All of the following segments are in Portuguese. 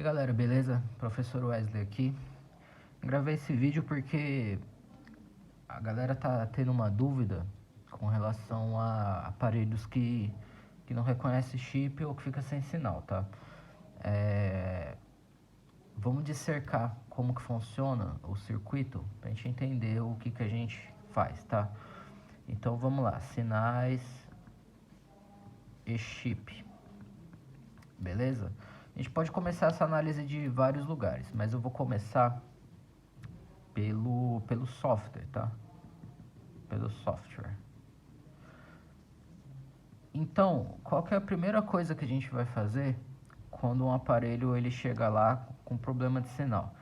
E aí galera, beleza? Professor Wesley aqui. Gravei esse vídeo porque a galera tá tendo uma dúvida com relação a aparelhos que não reconhece chip ou que fica sem sinal, tá? Vamos dissecar como que funciona o circuito pra gente entender o que a gente faz, tá? Então vamos lá, sinais e chip, beleza? A gente pode começar essa análise de vários lugares, mas eu vou começar pelo software, tá? Pelo software. Então, qual que é a primeira coisa que a gente vai fazer quando um aparelho ele chega lá com problema de sinal?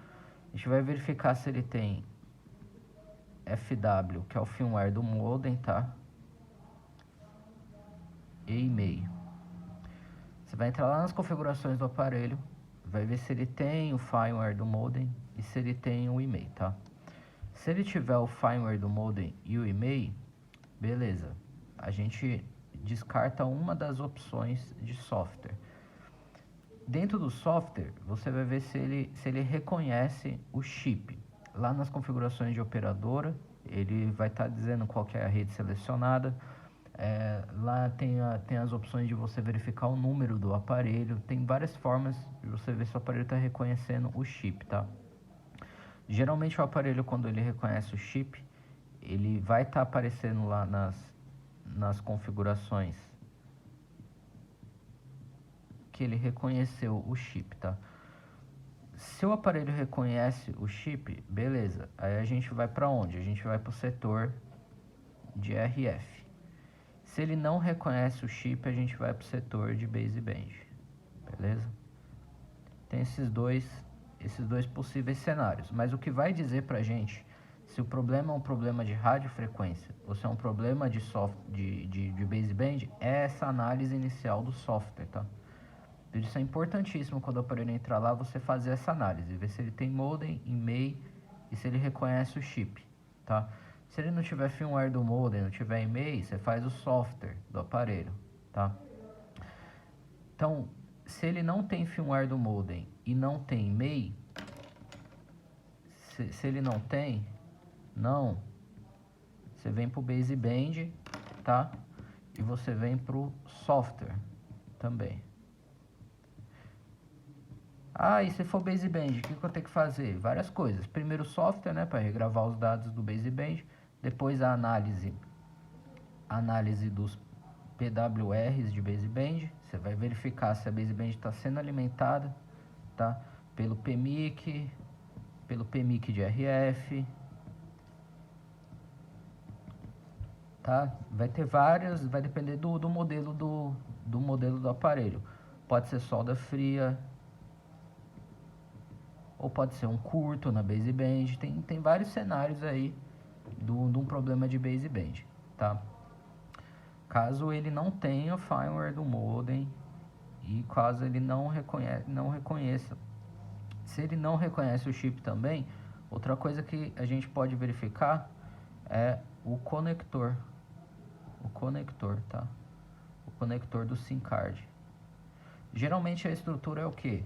A gente vai verificar se ele tem FW, que é o firmware do modem, tá? E e-mail. Você vai entrar lá nas configurações do aparelho, vai ver se ele tem o firmware do modem e se ele tem o e-mail, tá? Se ele tiver o firmware do modem e o e-mail, beleza. A gente descarta uma das opções de software. Dentro do software, você vai ver se ele reconhece o chip. Lá nas configurações de operadora, ele vai estar dizendo qual que é a rede selecionada. Lá tem as opções de você verificar o número do aparelho. Tem várias formas de você ver se o aparelho está reconhecendo o chip, tá? Geralmente o aparelho, quando ele reconhece o chip, ele vai estar aparecendo lá nas configurações que ele reconheceu o chip, tá? Se o aparelho reconhece o chip, beleza. Aí a gente vai para onde? A gente vai para o setor de RF. Se ele não reconhece o chip, a gente vai para o setor de baseband, beleza? Tem esses dois possíveis cenários. Mas o que vai dizer pra gente se o problema é um problema de radiofrequência ou se é um problema de baseband é essa análise inicial do software, tá? Isso é importantíssimo quando o aparelho entrar lá, você fazer essa análise, ver se ele tem modem, e-mail e se ele reconhece o chip, tá? Se ele não tiver firmware do modem, não tiver e-mail, você faz o software do aparelho, tá? Então, se ele não tem firmware do modem e não tem e-mail, se ele não tem, você vem pro baseband, tá? E você vem pro software também. Ah, e se for baseband, o que eu tenho que fazer? Várias coisas. Primeiro o software, né, para regravar os dados do baseband. Depois a análise dos PWRs de baseband. Você vai verificar se a baseband está sendo alimentada, tá? Pelo PMIC de RF, tá? Vai ter várias, vai depender do modelo do aparelho. Pode ser solda fria, ou pode ser um curto na baseband. Tem vários cenários aí de um problema de baseband, tá? Caso ele não tenha o firmware do modem e caso ele não reconheça. Se ele não reconhece o chip também, outra coisa que a gente pode verificar é o conector. O conector, tá? O conector do SIM card. Geralmente a estrutura é o que?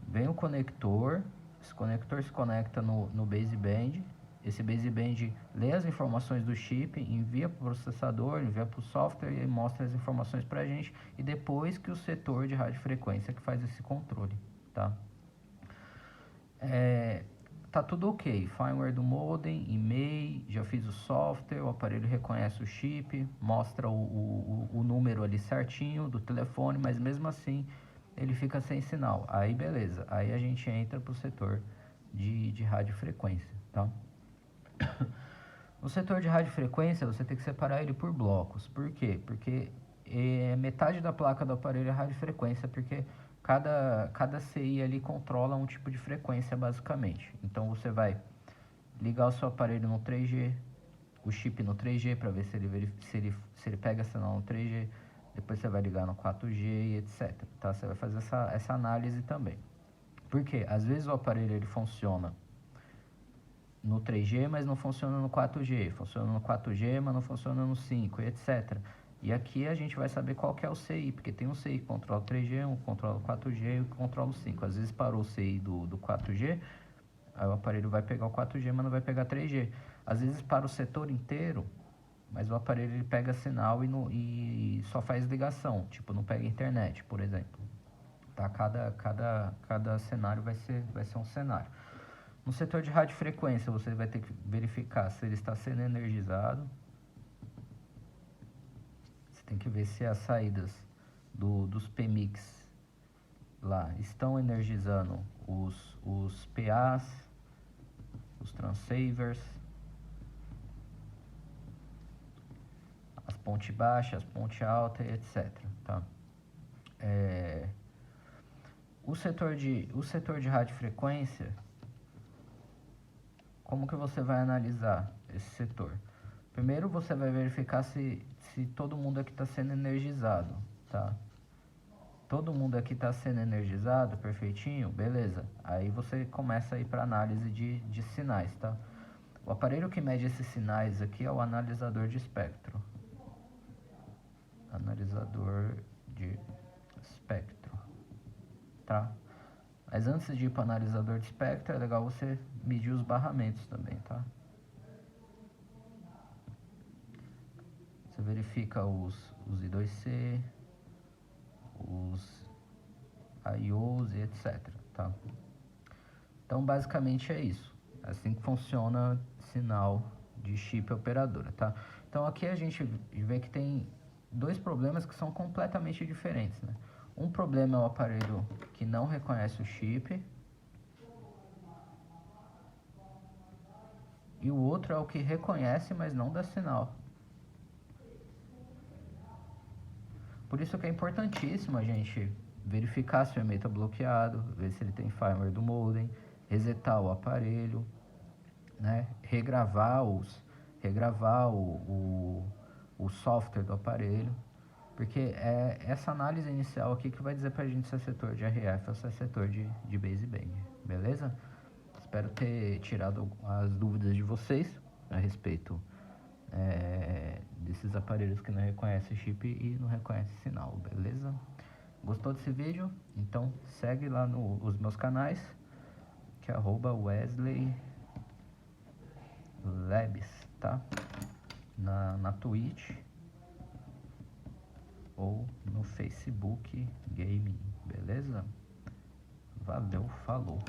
Vem o conector, esse conector se conecta no baseband. Esse baseband lê as informações do chip, envia para o processador, envia para o software e mostra as informações para a gente. E depois que o setor de radiofrequência que faz esse controle, tá? Tá tudo ok, firmware do modem, e-mail, já fiz o software, o aparelho reconhece o chip, mostra o número ali certinho do telefone, mas mesmo assim ele fica sem sinal. Aí beleza, aí a gente entra pro setor de radiofrequência, tá? No setor de radiofrequência você tem que separar ele por blocos. Por quê? Porque metade da placa do aparelho é radiofrequência, porque cada CI ali controla um tipo de frequência basicamente. Então você vai ligar o seu aparelho no 3G, o chip no 3G para ver se ele pega sinal no 3G, depois você vai ligar no 4G e etc. Tá? Você vai fazer essa análise também. Porque às vezes o aparelho ele funciona no 3G, mas não funciona no 4G, funciona no 4G, mas não funciona no 5, etc. E aqui a gente vai saber qual que é o CI, porque tem um CI que controla o 3G, um que controla o 4G e um que controla o 5. Às vezes parou o CI do 4G, aí o aparelho vai pegar o 4G, mas não vai pegar 3G. Às vezes para o setor inteiro, mas o aparelho ele pega sinal e só faz ligação, tipo não pega internet, por exemplo. Tá? Cada cenário vai ser um cenário. No setor de radiofrequência, você vai ter que verificar se ele está sendo energizado. Você tem que ver se as saídas dos PMICs lá estão energizando os PAs, os transceivers, as ponte baixa, as ponte alta, etc. Tá? O setor de radiofrequência, como que você vai analisar esse setor? Primeiro você vai verificar se todo mundo aqui está sendo energizado, tá? Todo mundo aqui está sendo energizado, perfeitinho, beleza. Aí você começa a ir para análise de sinais, tá? O aparelho que mede esses sinais aqui é o analisador de espectro. Analisador de espectro, tá? Mas antes de ir para o analisador de espectro, é legal você medir os barramentos também, tá? Você verifica os I2C, os IOs e etc, tá? Então, basicamente é isso. É assim que funciona sinal de chip operadora, tá? Então, aqui a gente vê que tem dois problemas que são completamente diferentes, né? Um problema é o aparelho que não reconhece o chip, e o outro é o que reconhece, mas não dá sinal. Por isso que é importantíssimo a gente verificar se o e-mail está bloqueado, ver se ele tem firmware do modem, resetar o aparelho, né? Regravar o software do aparelho, porque é essa análise inicial aqui que vai dizer pra gente se é setor de RF ou se é setor de baseband, beleza? Espero ter tirado as dúvidas de vocês a respeito desses aparelhos que não reconhecem chip e não reconhecem sinal, beleza? Gostou desse vídeo? Então segue lá nos meus canais, que é @Wesley Labs, tá? Na Twitch ou no Facebook Gaming, beleza? Valeu, falou!